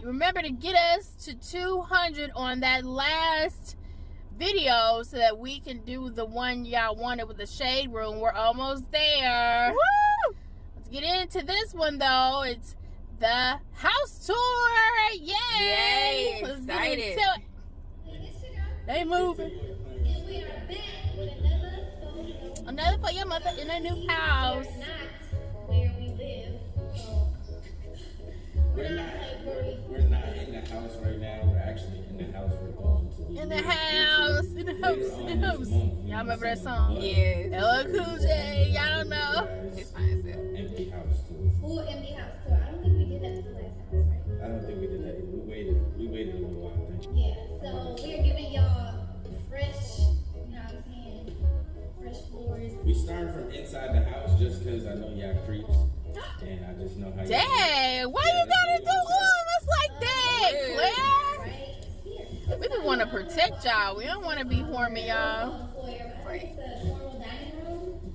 remember to get us to 200 on that last video so that we can do the one y'all wanted with the shade room. We're almost there. Woo! Let's get into this one though. It's the house tour. Yay! Yay! Let's Excited. get into it. They moving. And we are back with Another for your mother in a new house. not where we live. We're not in the house right now. We're actually in the house we're going to. In the house. In the house. In the house. Y'all remember that song? Yes. LL Cool J. Y'all know. It's fine, sis. Empty house too. Full empty house tour. I don't think we did that for the last house, right? I don't think we did that. We waited a little while. I think. Yeah. So we're giving y'all fresh, you know what I'm saying? Fresh floors. We started from inside the house just because I know y'all creeps, and I just know how. Dang, why you gotta do all of us like that, Claire? Right here. We just want to protect y'all. We don't want to be harming y'all. On the foyer, but I think it's a formal dining room.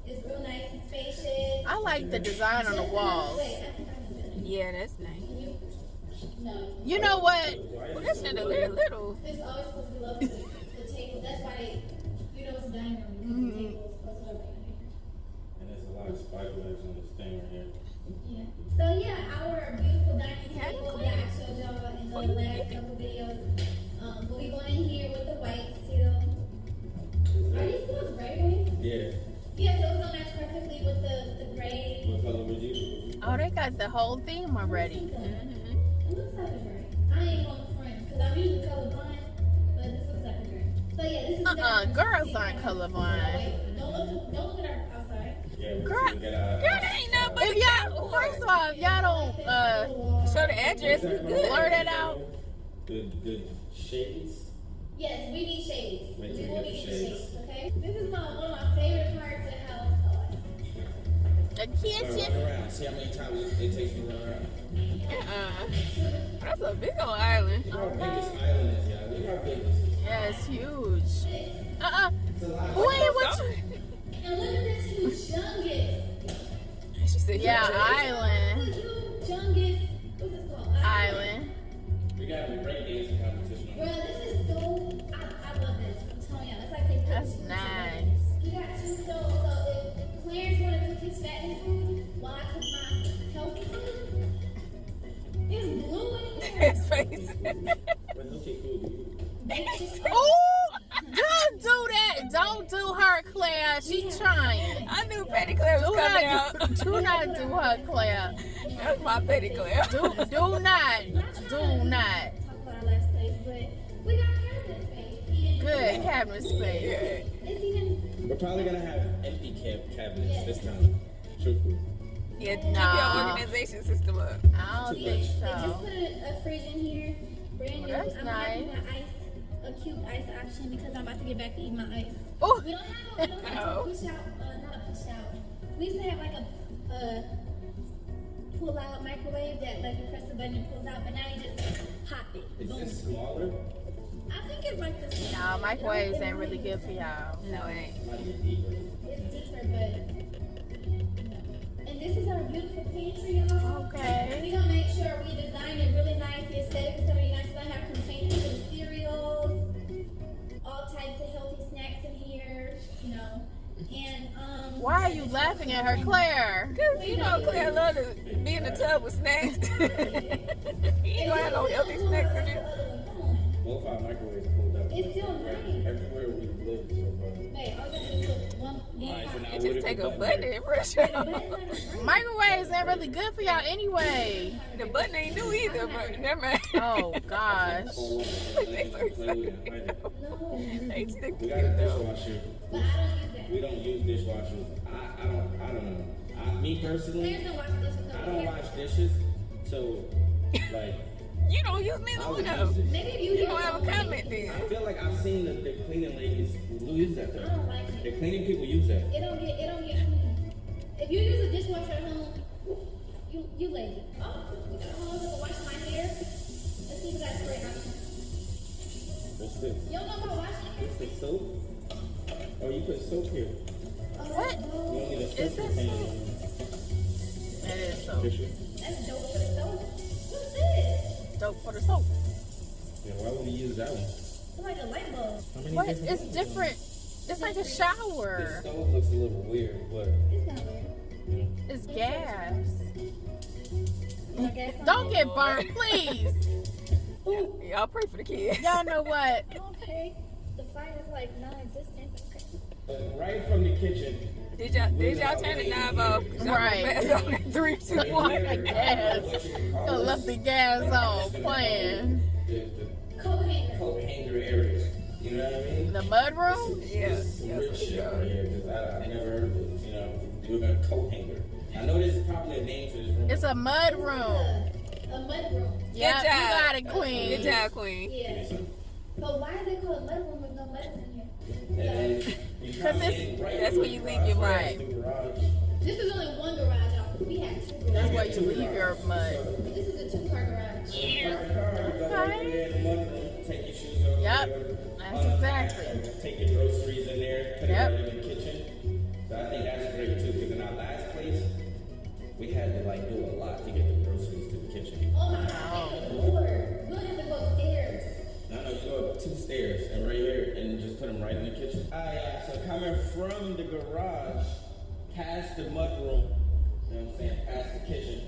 It's real nice and spacious. I like the design on the walls. Wait, I think I'm gonna Yeah, that's nice. No. You know what? Well, that shit a little little. It's always supposed to be low to the table. That's why they, you know, it's a dining room. The table is supposed to be right here. And there's a lot of spiders on this thing right here. Yeah. So yeah, our beautiful dining table that I showed y'all in the last couple videos. But we going in here with the white still. Are these still gray? Yeah. Yeah, so it's gonna match perfectly with the gray. What color would you? Oh, they got the whole theme already. It looks like a gray. I ain't on the front because I'm usually colorblind, but this looks like a gray. So yeah, this is Girls aren't colorblind. Wait, don't look at our outside. Yeah. Girl, we got, Girl, that ain't nothing but If y'all, first of all, if y'all don't show the address. We good. blur that out. Good shades. Yes, we need shades. Wait We till will we be get the getting shades. shades, okay? This is one of my favorite parts of the house. The Run kitchen. around. See how many times it takes me to run around. That's a big old island. Look how big this island is, y'all. Look how big this is. Yeah, it's huge. It's a lot. Wait, what you? And look at this huge jungus. She said, Yeah, This island. is a huge jungus. What's this called? Island. We got a breakdancing competition. Bro, this is so. I love this. I'm telling y'all, it's like they put That's two nice. You got two stoves, so if Clarence want to cook his fattening food while I cook my healthy food, it's blue in here. his face. What's okay food? Oh, don't do that. Don't do her, Claire. She's trying. I knew Petty Claire was coming out. Do not do her, Claire. That's my Petty Claire. Do not. Do not. Talk about our last place, but we got cabinet space. And Good cabinet space. it's even. We're probably gonna have empty cabinets this time. Truthfully. Yeah, keep Nah. your organization system up. I don't think Just so. put a fridge in here. Brand new. That's I'm nice. having a cube ice option because I'm about to get back to eat my ice. Oh, We don't have a push out, not a push out. We used to have like a pull out microwave that like you press the button and pulls out, but now you just pop it. Is Boom. this smaller? I think it's like this. nah, microwaves ain't really good for y'all. No, it ain't. Might be deeper. It's deeper, but. And this is our beautiful pantry, y'all. Okay. We're gonna make sure we design it really nice, the aesthetic, so you guys gonna have containers for the cereals, all types of healthy snacks in here, you know. And Why are you laughing at her, Claire? Cause you know Claire love to be in the tub with snacks. You ain't gonna have no healthy snacks in there. Both our microwaves pulled up. It's still nice. Everywhere we live so far. Hey, all you gotta do is put one. Alright, so now You what just if take the a button and press it. Microwaves ain't really good for y'all anyway. The button ain't new either, but never mind. Oh gosh. They so excited. They too We got a cute though. dishwasher. But I don't use that. We don't use dishwashers. I don't know. Me personally, There's no washing dishes. I don't wash dishes. So, like, You don't use neither I one would of use them. it. Maybe if You don't have a comment I then. feel like I've seen the cleaning ladies who use that I though. don't like The it. cleaning people use that. It don't get clean. If you use a dishwasher at home, you lazy. Oh, we got a whole other wash my hair. Let's see if we got spray out. What's this? You don't know about washing hair? What's the soap? Oh, you put soap here. What? You don't need a Is soap that container. It is so. Tissue. That's dope for the soap. dope for the soap. Yeah, why would we use that one? It's like a light bulb. How many What? different It's ones? different. It's like a This shower. stove looks a little weird, but It's not weird. It's gas. I guess Don't get burnt, please. Y'all pray for the kids. Y'all know what? Okay. The fire is like non-existent. Okay. right from the kitchen. Did y'all turn the knob off? Right. 3, 2, 1. Gas. You left the gas on playing. The Coat hanger. coat hanger area. You know what I mean? The mud room? Yeah. This is weird shit right here because I've never heard of it. You know, doing a coat hanger. I know there's probably a name for this room. It's a mud room. A mud room. Yeah, you job. got it, queen. Good job, Queen. Yeah. But why is it called mud room with no mud in here? And then you Cause come it's- in right that's through where the you garage, leave your right. through the garage. This is only one garage, y'all. We have two That's garages. where you leave your mud. This is a 2-car garage. Take your shoes off. Yep. whatever. That's exactly. Take your groceries in there. Put Yep. it right in the kitchen. So I think that's great too, because in our last place, we had to like do a lot to get the groceries to the kitchen. Oh my God. Lord. We'll have to go upstairs. No, you go up 2 stairs and right here, and just put them right in the kitchen. So coming from the garage, past the mud room, you know what I'm saying, past the kitchen,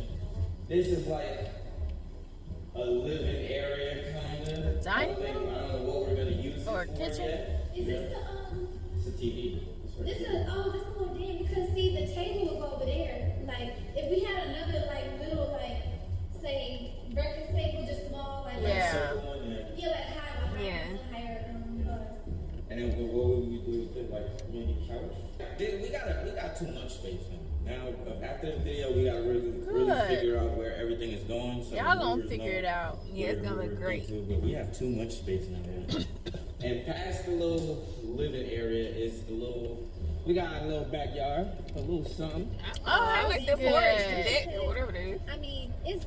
this is like a living area, kind of. Dining I room? don't know what we're gonna use it Or for kitchen? yet. Is this the, It's a TV. this is, oh, this is little damn, because see, the table will go over there. Like, if we had another, like, little, like, say, breakfast table, just small, like, Yeah. Circle one, yeah. yeah, like, Yeah. higher, And then what would we do with it? Like maybe couch? We got too much space now. Now after this video, we gotta really Good. figure out where everything is going. So Y'all the gonna viewers figure know it out. Yeah, it's gonna where look we're great. into, but we have too much space now. Man. And past the little living area is the little. We got a little backyard, a little something. I like the good. porch, the deck, or whatever it is. I mean, it's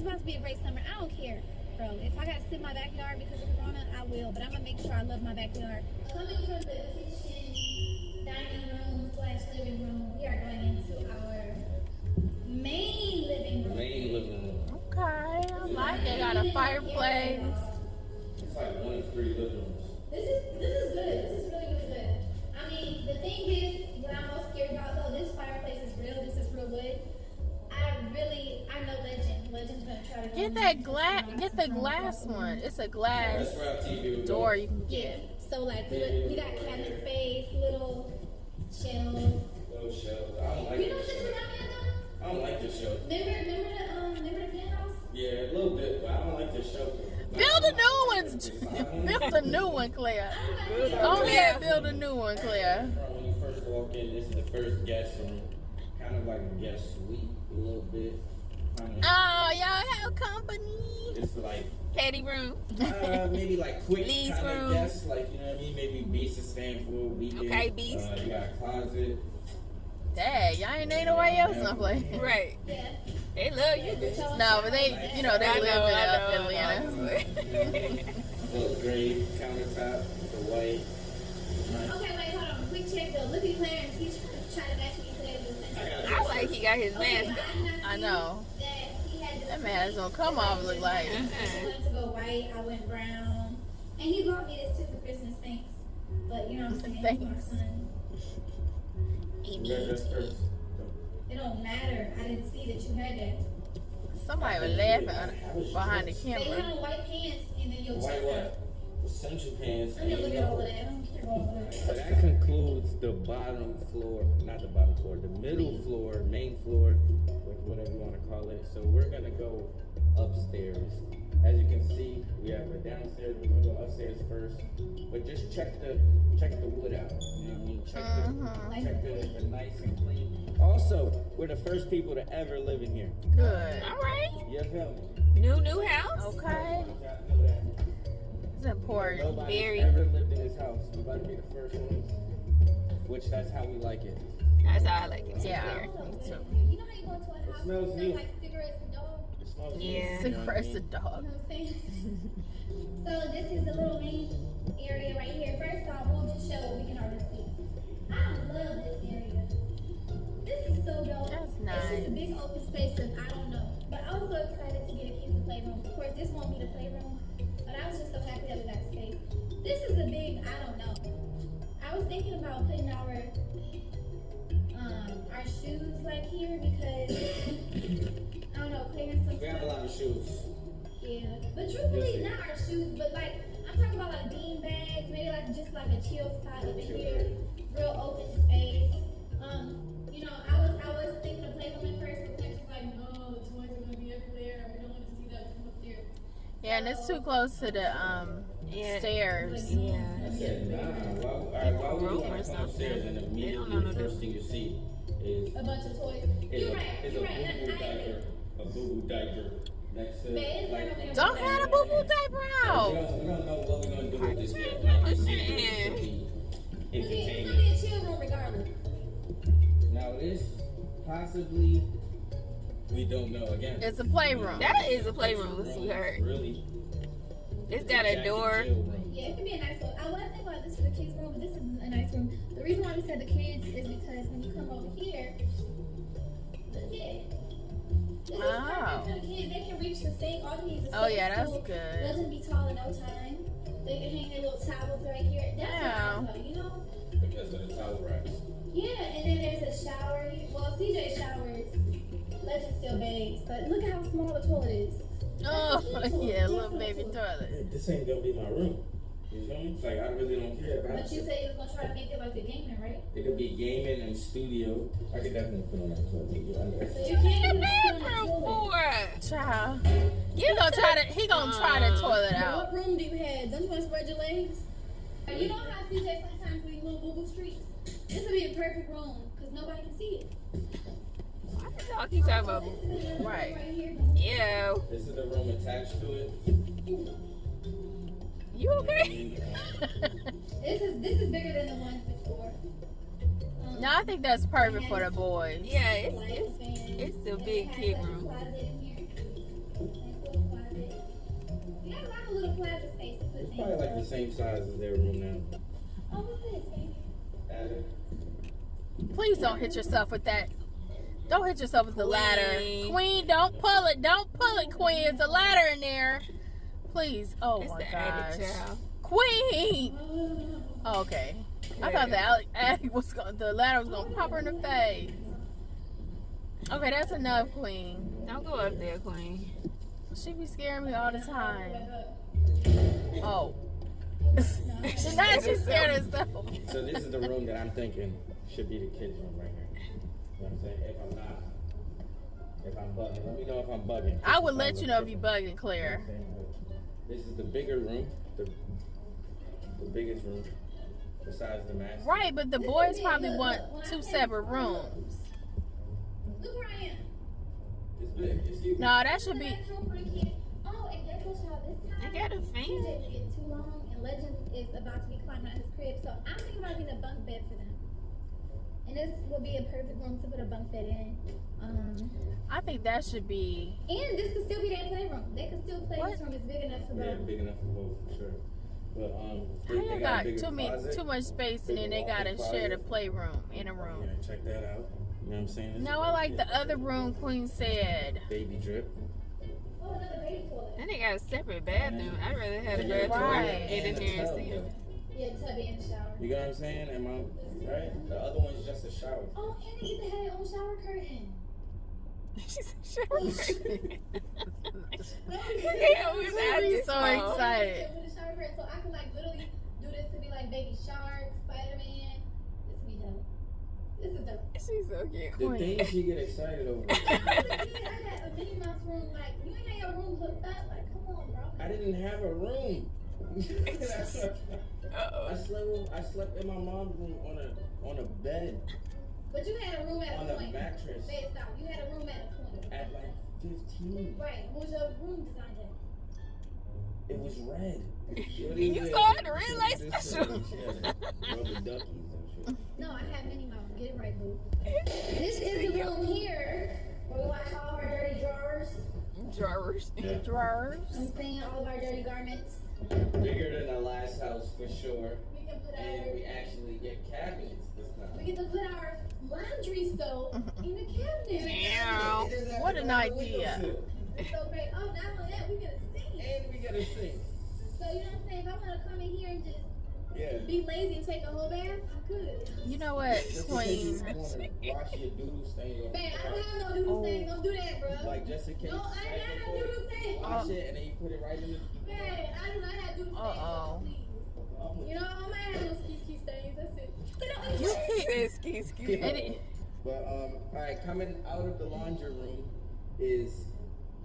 about to be a great summer. I don't care, bro. If I gotta sit in my backyard because of Corona, I will. But I'm gonna make sure I love my backyard. Coming from the kitchen, dining room / living room, we are going into our main living room. Main living room. Okay, I like it. Got a fireplace. It's like 1 of 3 living rooms. This is good. This is really, really good. I mean, the thing is, what I'm most scared about though, this fireplace is real. This is real wood. I know Legend. Legend's gonna try to Get that glass. Get the glass one. It's a glass That's where our TV would door go. you can Yeah. get. So like we got cabinet space, little shelves. Little shelves. I don't like You know what this this shelf. remind me of though? I don't like this shelf. Remember the penthouse? Yeah, a little bit, but I don't like this shelf. Build a new one. Build a new one, Claire. Go ahead, build a new one, Claire. When you first walk in, this is the first guest room. Kind of like a guest suite, a little bit. Oh, y'all have company. It's like, Patty room. maybe like quick Lee's kind of room. guests, like, you know what I mean? Maybe Beast is staying for a weekend. Okay, Beast. You got a closet. Dang, y'all ain't nobody else no place. Right. Yeah. They love you, bitch. No, but they, you know, they I live know, in Atlanta. Little gray countertop, the white. Okay, wait, hold on. Quick check though. Look at Clarence. He's trying to match me today with the same. I like he got his Okay, mask. I did not I see know. that he had this That man is gonna come off look like. I wanted to go white. I went brown. And he bought me this too for Christmas. Thanks. But you know what I'm saying? Thanks. My son. That's first. It don't matter. I didn't see that you had that. Somebody was laughing behind the They had camera. on white pants and then your White chest out. what? Essential pants. I'm gonna look at all of that. I don't care about all of So that. that concludes the bottom floor, not the bottom floor, the middle floor, main floor, whatever you want to call it. So we're gonna go upstairs. As you can see, we have a downstairs. We're gonna go upstairs first, but just check the wood out. You know what I mean? Check the nice and clean. Also, we're the first people to ever live in here. Good. All right. You feel me? New house. Okay. You gotta know that. It's important. Nobody's Very. ever lived in this house. We're about to be the first ones, which that's how we like it. That's how I like it. Yeah. There. You know how you go into a house smells and new. like cigarettes and dog? It smells good, Yeah. you know what I Cigarettes mean? a You dog. know what I'm saying? So this is the little main area right here. First off, we'll just show what we can already see. I love this area. This is so dope. That's It's nice. just a big open space of I don't know. But I'm so excited to get a kids to play playroom. Of course, this won't be the playroom, but I was just so happy that we got space. This is a big, I don't know. I was thinking about putting our shoes like here because I don't know, Clarence sometimes. We have a lot of shoes. Yeah, but truthfully, not our shoes, but like I'm talking about like bean bags, maybe like just like a chill spot up in here, real open space. You know, I was thinking of playroom at first, but Clarence was like, no, the toys are gonna be everywhere. We don't want to see that from up there. Yeah, and it's too close to the stairs. Yeah. I said, nah. Why would you want to come upstairs and immediately the first thing you see is A bunch of toys. is You're a right. boo-boo diaper next to like. Don't have a boo-boo diaper out. We don't know what we're gonna do with this yet. It's gonna be It's gonna entertaining. be a chill room regardless. Now this possibly we don't know again. It's a playroom. That is a playroom, sweetheart. Really? It's got a door. Yeah, it could be a nice one. I was thinking about this for the kids' room, but this isn't a nice room. The reason why we said the kids is because when you come over here, look at this is perfect for the kids. They can reach the sink. All they need is a Oh, yeah, that's stool. good. Doesn't be tall in no time. They can hang their little towels right here. That's what I know, you know? Because of the towel racks. Yeah, and then there's a shower. Well, CJ showers. Legend still bathes, but look at how small the toilet is. Oh, yeah, little baby toilet. This ain't gonna be my room. You feel me? It's like I really don't care about But you said you was gonna try to make it like the gaming, right? It could be gaming and studio. I could definitely put on that toilet. So you can't even sit on the Bedroom toilet. for. Child. He gonna try the toilet Now, out. what room do you have? Don't you want to spread your legs? You know how CJ sometimes we little boo-boo streets? This would be a perfect room because nobody can see it. What the fuck you talking about? Right. Here. Yeah. This is the room attached to it. You okay? This is bigger than the one before. No, I think that's perfect for the boys. Yeah, it's a big kid room. Closet in here. Nice little closet. You got a lot of little closet space to put It's things. probably like the same size as their room now. Oh, what's this, baby? Added. Please don't hit yourself with that. Don't hit yourself with the ladder. Queen. Queen, don't pull it. Don't pull it, Queen. There's a ladder in there. Please. Oh, It's my the attic, gosh. child. Queen. Oh, okay. I thought the attic was the ladder was going to pop her in the face. Okay, that's enough, Queen. Don't go up there, Queen. She be scaring me all the time. Oh. So now she's scared herself. So this is the room that I'm thinking should be the kids' room right here. You know what I'm saying? If I'm not. If I'm bugging. Let me know if I'm bugging. I would let you know if you bugging, Claire. This is the bigger room. The biggest room. Besides the master. Right, but the boys probably want 2 separate rooms. Look where I am. It's big. It's huge. No, that should be. Oh, and guess what, y'all? This time, I got a fan. CJ is getting too long, and Legend is about to be climbing out his crib. So I'm thinking about getting a bunk bed for them. And this will be a perfect room to put a bunk bed in. I think that should be. And this could still be their playroom. They could still play. What? This room is big enough for Yeah, both. big enough for both, for sure. But How they you got a got bigger closet. too much space and then they gotta share the playroom in a room. Yeah, check that out. You know what I'm saying? This No, is I like the other room Queen said. baby drip. Oh, another baby toilet. And they got a separate bathroom. I'd rather have a bathroom where I Right. can get in there and see them. Yeah, tubby and shower. You get what I'm saying? Am I right? The other one's just a shower. Oh, and they get to have their own shower curtain. She said, sure. No, Yeah, we She's was so small. excited. With a shower curtain, so I can like literally do this to be like Baby Shark, Spider-Man. This would be dope. This is dope. She's so cute. The things you get excited over. I got a Minnie Mouse room. Like you ain't had your room hooked up. Like come on, bro. I didn't have a room. Uh-oh. I slept in my mom's room on a bed, But you had a room at a on a point. mattress Say stop. You had a room at a point. at like 15. Right. What was your room designed at? It was red. You saw it, the red light special. Rubber duckies and shit. No, I have Minnie Mouse. Get it right, boo. This is the room here where we watch all of our dirty drawers. Drawers. Yeah. Drawers. I'm saying all of our dirty garments. Bigger than the last house for sure. We can put And we our actually get cabinets this we time. get to put our laundry soap in the cabinet. Damn. What an idea. It's so great. Oh, not only that, we get a sink. And we get a sink. So you know what I'm saying? If I want to come in here and just be lazy and take a whole bath, I could. You know what, Just Queen? in case you want to wash your doodle stain off. Man, I don't have no doodle stain. Don't do that, bro. Like just in case. No, I ain't got no doodle stain. Wash it and then you put it right in the. Man, I do not have doodle stains. Please. You know, I might have no ski stains. That's it. You Says ski. But all right, coming out of the laundry room is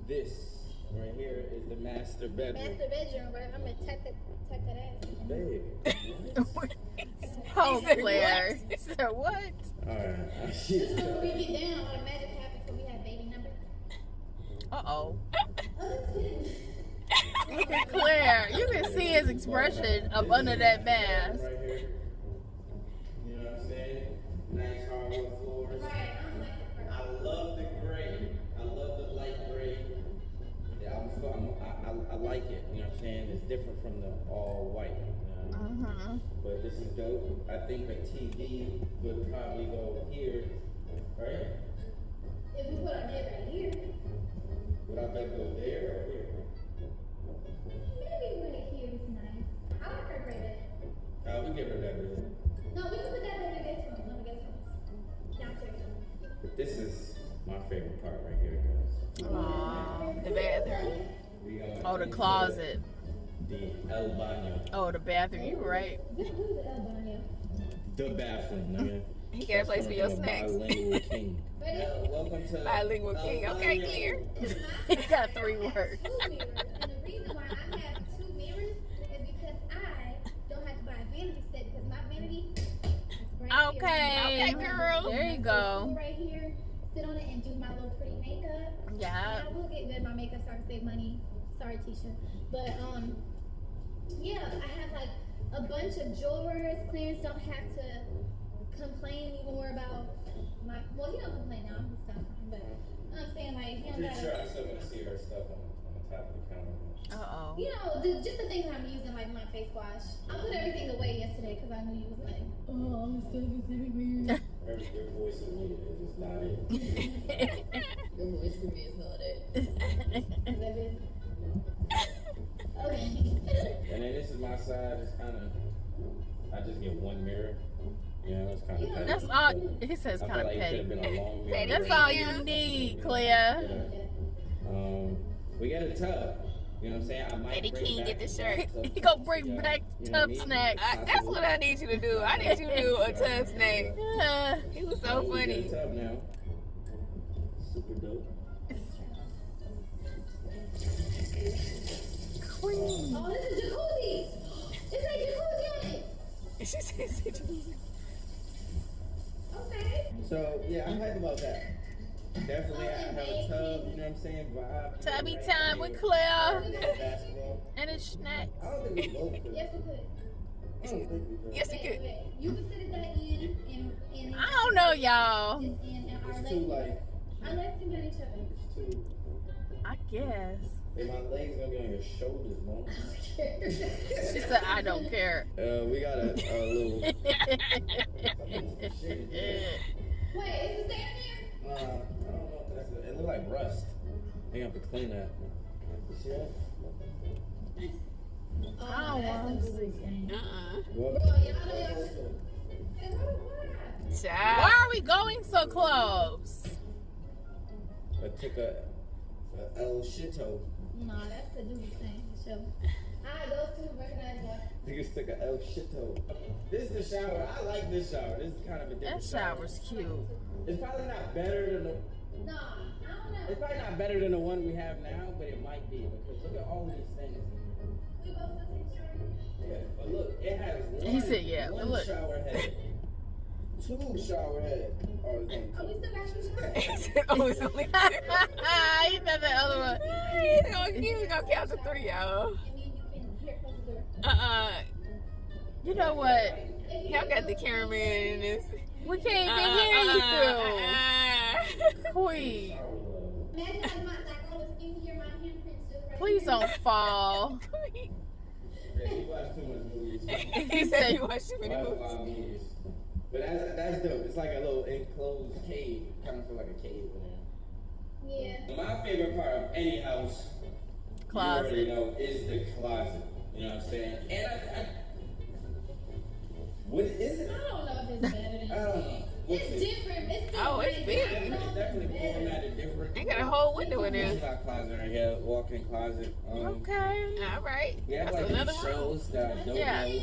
this right here is the master bedroom. Master bedroom, right? I'm gonna tap that ass. Babe. Oh, He said Claire. So what? All right. When we get down, what magic happens when we have baby number? Uh-oh. Oh, that's good. Look at Claire. You can see his expression up under that mask. Right here. You know what I'm saying? Nice hardwood floors. Right, I love the gray. I love the light gray. Yeah, I like it. You know what I'm saying? It's different from the all white. But this is dope. I think a TV would probably go here, right? If we put our bed right here, Would I better go there or here? maybe right here is nice. I like our gray bed. We give her that bed. No, we can put that in the guest room. No, the guest room. Downstairs. But this is my favorite part right here, guys. Aww. The bathroom. We gonna Oh, the enter closet. The El Baño. Oh, the bathroom. You right. Who's the Albania? The bathroom, nigga. He got a place for your snacks. Bilingual king. Welcome to Bilingual king. Okay, clear. He got 3 words. Two mirrors. And the reason why I have 2 mirrors is because I don't have to buy a vanity set because my vanity is right here. Okay. Okay, girl. There you Sit go. right here, sit on it and do my little pretty makeup. Yeah. And I will get good at my makeup so I can save money. Sorry, Tisha. But yeah, I have like a bunch of drawers. Clarence don't have to complain anymore about my. Well, he don't complain now. I'm just stuff. But I'm saying like he don't Pretty sure gotta. I still gonna see her stuff on the top of the counter. Uh-oh. You know, just the things I'm using, like my face wash. I put everything away yesterday because I knew you was like, oh, all this stuff is everywhere. Your voice is weird. It's just not it. Your voice for me is not it. Okay. And then this is my side. It's kind of. I just get one mirror. You know, it's kind of petty. That's all. He says I kind feel of like it could have petty. been a long mirror. That's all you need, Claire. We got a tub. You know what I'm saying? I might Eddie bring King back get the shirt. some He gonna tub, bring yeah. back You know what I tub mean? snacks. That's what I need you to do. I need you to do a tub snack. He was so We got funny. a tub now. Super dope. Queen. Oh, this is jacuzzi. It's like jacuzzi on it. She says, Okay. So yeah, I'm hyped about that. Definitely, I have a tub. You know what I'm saying? Vibe. Tubby Right time here. with Claire Basketball. and his snacks. I don't think we both could. Yes, we could. I don't think we could. yes, you could. You can sit at that end and I don't know, y'all. and our It's legs. too like. Our legs can hit each other. It's too. I guess. And my legs gonna be on your shoulders, man. She said, I don't care. We got a little. Wait, is it staying there? I don't know if that's it. It look like rust. They have to clean that. You see that? I don't want to see. What? Bro, y'all know y'all. Hey, why? Why Child. are we going so close? I took a El Shito. Nah, that's the dude thing. So, alright, those two recognize that. Niggas took a El Shito. This is the shower. I like this shower. This is kind of a different That shower's cute. It's probably not better than the. Nah, I don't know. It's probably not better than the one we have now, but it might be because look at all these things. We both still take shower. Yeah, but look, it has one. He said, yeah, but one look. shower head, 2 shower head. Oh, it's only Oh, we 2. still got two showers. He said, oh, it's only two. You know the other one. He's gonna count to 3, y'all. And then you can hear close the door. You know what? Y'all got the cameraman in this. We can't even hear you through. Queen, Imagine like all the skincare, my handprints just right please here. don't fall. Yeah, he watched too much movies. He said you watch too many Watched a movies. lot of movies. But that's dope. It's like a little enclosed cave. Kind of feel like a cave in there. Yeah. My favorite part of any house closet. You already know is the closet. You know what I'm saying? And what is it? I don't know if it's better than I don't know. What's It's it? different. It's still Oh, it's big. big. It's definitely formatted different. They got a whole window in We there. got a closet right here, walk-in closet. Okay. All right. We have That's like another these room. shows that I don't Yeah. know.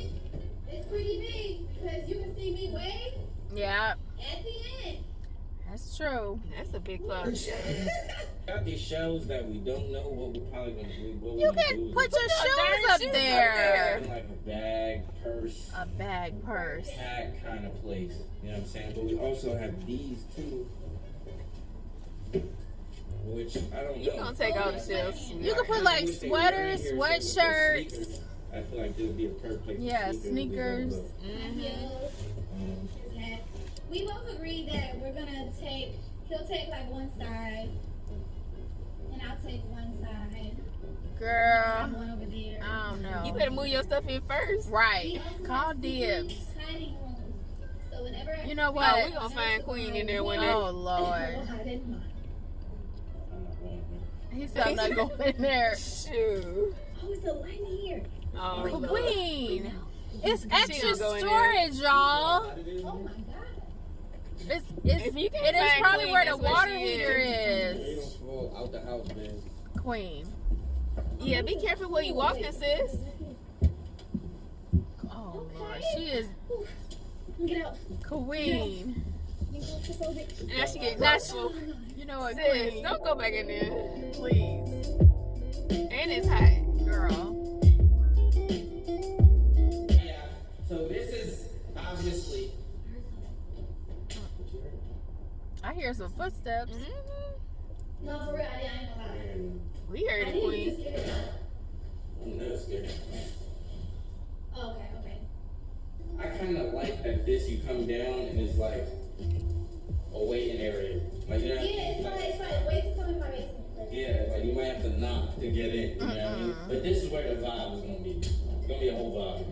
It's pretty big because you can see me way Yeah, at the end. that's true. That's a big closet. Got these shelves that we don't know what we're probably gonna do. What we're You gonna can do put your darn shoes up shoes up there. like a bag, purse, A bag, purse. hat kind of place. You know what I'm saying? But we also have these too, which I don't You know. gonna take all the shelves. You can put like sweaters, sweatshirts. Sneakers. I feel like this would be a perfect place. for Yeah, sneakers. sneakers. Yes. Hats. We both agreed that we're gonna take. He'll take like one side, and I'll take one side. Girl, One over there. I don't know. You better move your stuff in first. Right. Call dibs. Hiding rooms. So whenever You know Oh, what? we gonna find Queen in there one day. Oh, Lord. hide in mine. I'm not going there. He said I'm not going in there. Shoot. Oh, it's a light in here. Oh, Lord. Queen. It's extra gonna go in storage, y'all. Oh my god. If you can It is find probably Queen, where the that's where water she heater They is. don't fall out the house, man. Queen. Yeah, be careful where you walking, sis. Oh, Lord. She is Get out. queen. Now she get Now comfortable. You know what, Sis, Queen? don't go back in there. Please. And it's hot. Girl. Yeah. So this is obviously. I hear some footsteps. No, for real, I ain't gonna lie. We heard I it, need Queen. to just get it out. I'm not scared. Oh, okay, okay. I kind of like that this you come down and it's like a waiting area. Like you know. Yeah, it's like wait to come in my basement. Yeah, like you might have to knock to get in. You know what I mean? But this is where the vibe is gonna be. It's gonna be a whole vibe.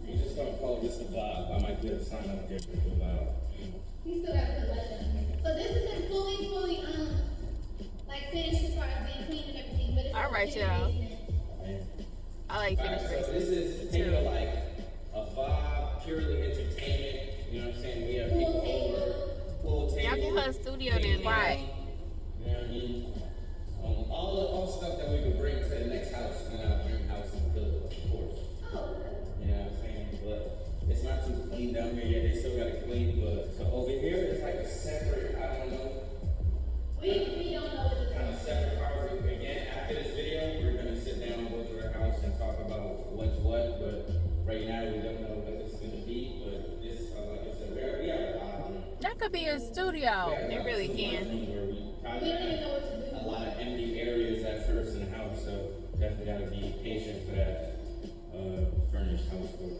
We're just gonna call this the vibe. I might get a sign up there for the vibe. You still gotta put light on. So this isn't fully, like finished as far as being clean and everything, but it's All right, finished y'all. basement. I like Alright, finished so this races. is taking like a vibe, purely entertainment. You know what I'm saying? We have people over, pool table. Y'all get her a studio then. Right. You know what I mean? All stuff that we could bring to the next house and our dream house and build it, of course. You know what I'm saying? But it's not too clean down here yet. They still got to clean. But so over here, it's like a separate, I don't know, We don't know what kind of separate part. Again, after this video, we're going to sit down and go through our house and talk about what's what. But right now, we don't know what it's going to be. But this, like I said, we have a lot of That could be a studio. It really can. where we probably have a lot of empty areas at first in the house, so definitely gotta be patient for that furnished house. But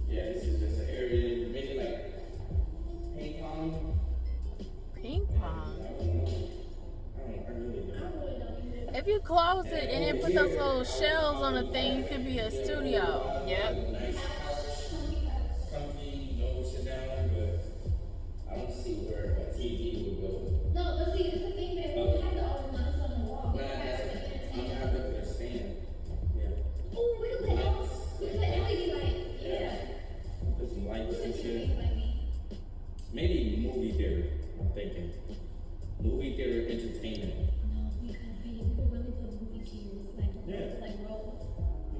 yeah, this is just an area, maybe like ping pong. Ping pong. I don't know. I really don't. If you close it and then put those little shells on the thing, it could be a studio. Yep. Nice couch, comfy, no sit down, but I don't see where a TV would go. No, but see, it's the thing that we have to always mount this on the wall. Nah, I'm gonna have to put a stand. Yeah. Oh, we can put LED lights. Yeah. Put some lights and shit. Like me. Maybe movie theater, I'm thinking. Movie theater entertainment. No, we could really put movie theaters Yeah. like roll.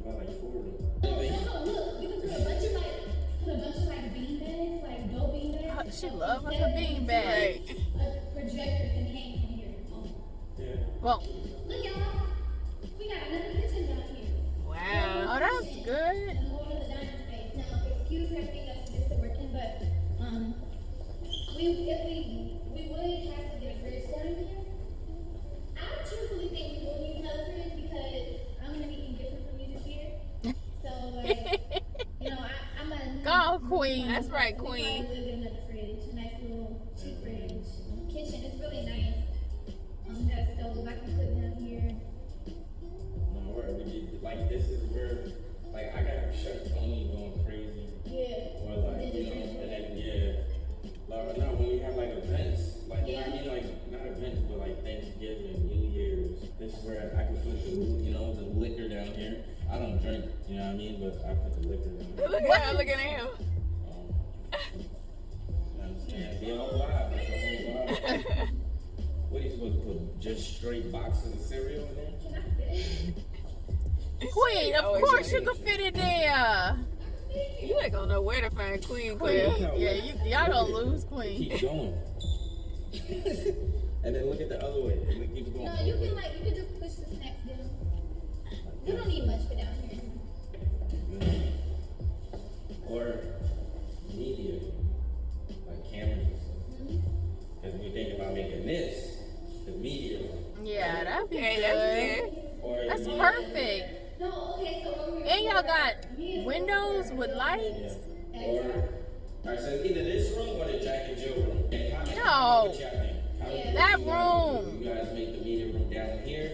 About like 4 of them. No, look, we can put a bunch of like bean bags, like dope bean bags. She love us a bean bag. A projector can hang from here. Yeah. Well, Look, y'all. We got another kitchen down here. Wow. oh, that's good. And more of the dining space. Now, excuse everything else is still working, but we would have to get a fridge down here. I truthfully think we will need another fridge because I'm gonna be eating different from you this year. So like, you know, I'm a Go, Queen. That's right, Queen. We'll get another fridge, a nice little cheap fridge. Kitchen is really nice. Got a stove I can put down here. No, where we did, like, this is where, like, I got Chef Tony going crazy. Yeah. Or, like, you know, and then, yeah. Like, no, when we have, like, events, like, you know what I mean? Like, not events, but, like, Thanksgiving, New Year's. This is where I can put the here. I don't drink, you know what I mean? But I put the liquor in there. Look at him. Look at him. You know what I'm saying? Be all live. That's the whole vibe. What are you supposed to put? Just straight boxes of cereal in there? Queen, of course you can fit it there. You ain't gonna know where to find Queen. Yeah, y'all don't lose Queen. Keep going. And then look at the other way. And it keeps going. No, you can just push the snacks down. You don't need much for down here. Or media, like cameras. Because if you think about making this, the media. Yeah, that'd be Okay, good. That's perfect. No, okay, so And y'all got windows with lights? Or, alright, so it's either this room or the Jack and Jill room. And comment No. what y'all think. That room. You guys make the media room down here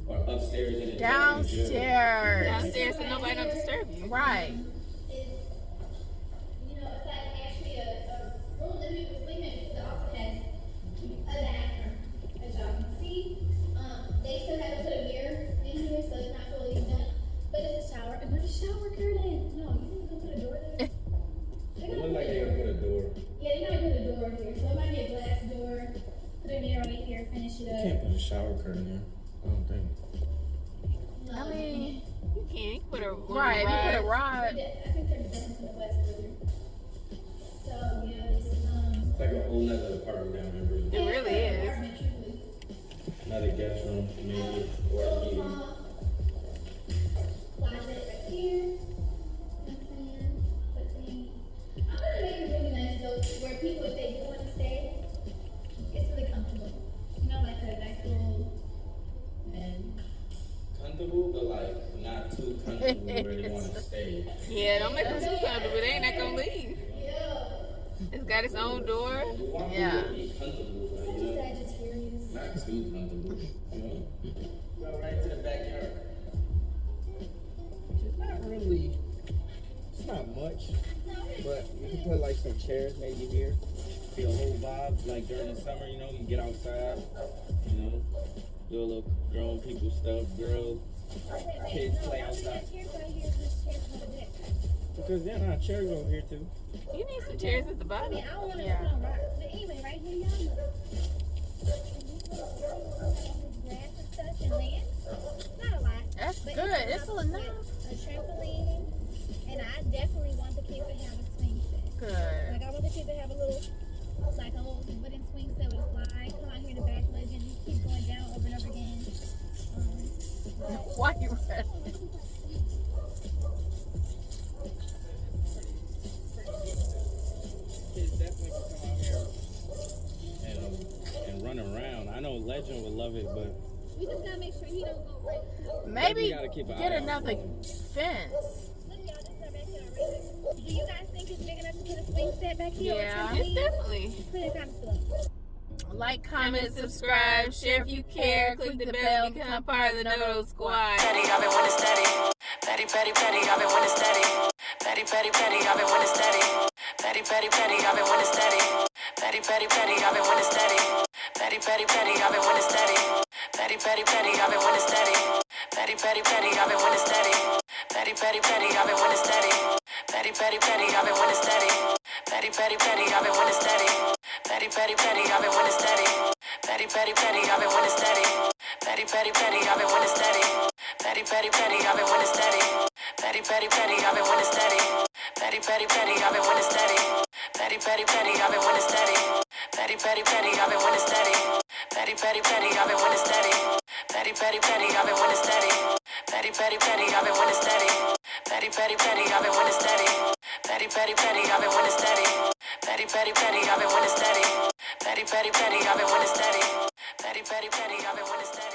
or upstairs in the Jack and Jill room? Downstairs. Downstairs so nobody don't disturb you. Right. it's like actually a room that people sleep in. It also has a bathroom, as y'all can see. They still have to put a mirror in here, so it's not fully done. But it's a shower. And there's a shower curtain. No, you think they're gonna put a door there? It looks like they're gonna put a door. Yeah, they're gonna put a door here. So it might be a glass door. Put a mirror right here, finish it You up. can't put a shower curtain there. I don't think. I mean, You can't put a right, if you put a rod. I think they're done to the west door. So yeah, this is It's like a whole nother apartment down here. Really. It really is. Another guest room, maybe, or a meeting. Closet right here. I'm gonna make it really nice though, where people, if they do want to stay, it's really comfortable. You know, like a nice little and Comfortable, but like not too comfortable where they want to stay. Yeah, don't make them too comfortable. They ain't not gonna leave. yeah. It's got its own door. We want Yeah. people to be comfortable, but, you know, Sagittarius. not too comfortable. You know, go right to the backyard. It's not really. It's not much, but you can put like some chairs maybe here. Be a whole vibe like during the summer. You know, you get outside. You know, do a little grown people stuff, girls. Kids play outside. Because there are chairs over here too. You need some chairs at the I bottom. mean, I don't want to Yeah. put on rocks, but anyway, right here, y'all look. Grass and stuff and land. It's not a lot. That's but good. It's enough enough. with a trampoline, and I definitely want the kids to have a swing set. Good. Like I want the kids to have a little wooden swing set with a slide. Come out here in the back ledge and just keep going down over and over again. Why you ready? Kids definitely can come out here and run around. I know Legend would love it, but We just gotta make sure he don't go right. Maybe You gotta keep an get eye out another for him. fence. Look, y'all, this is our backyard right here. Do you guys think it's big enough to put a swing set back here? or Yeah. It's trampoline? definitely. Put it kind of slow. Like, Comment, subscribe, share if you care. Click the bell, become part of the Dodo Squad. Petty, I've been winning steady. Petty, petty, petty, I've been winning steady. Petty, petty, petty, I've been winning steady. Petty, petty, petty, I've been winning steady. Petty, petty, petty, I've been winning steady. Petty, petty, petty, I've been winning steady. Petty, petty, petty, I've been winning steady. Petty, petty, petty, I've been winning steady. Petty, petty, petty, I've been winning steady. Petty, petty, petty, I've been winning steady. Petty, petty, petty, I've been winning steady. Petty, petty, petty, I've been winning steady. Petty, petty, petty, I've been winning steady. Petty, petty, petty, I've been winning steady. Petty, petty, petty, I've been winning steady. Petty, petty, petty, I've been winning steady. Petty, petty, petty, I've been winning steady. Petty, petty, petty, I've been winning steady. Petty, petty, petty, I've been winning steady. Petty, petty, petty, I've been winning steady. Petty, petty, petty, I've been winning steady. Petty, petty, petty, I've been winning steady. Petty, petty, petty, I've been winning steady. Petty, petty, petty, I've been winning steady. Petty, petty, petty, I've been winning steady. Petty, petty, petty, I've been winning steady. Petty, petty, petty, I've been winning steady.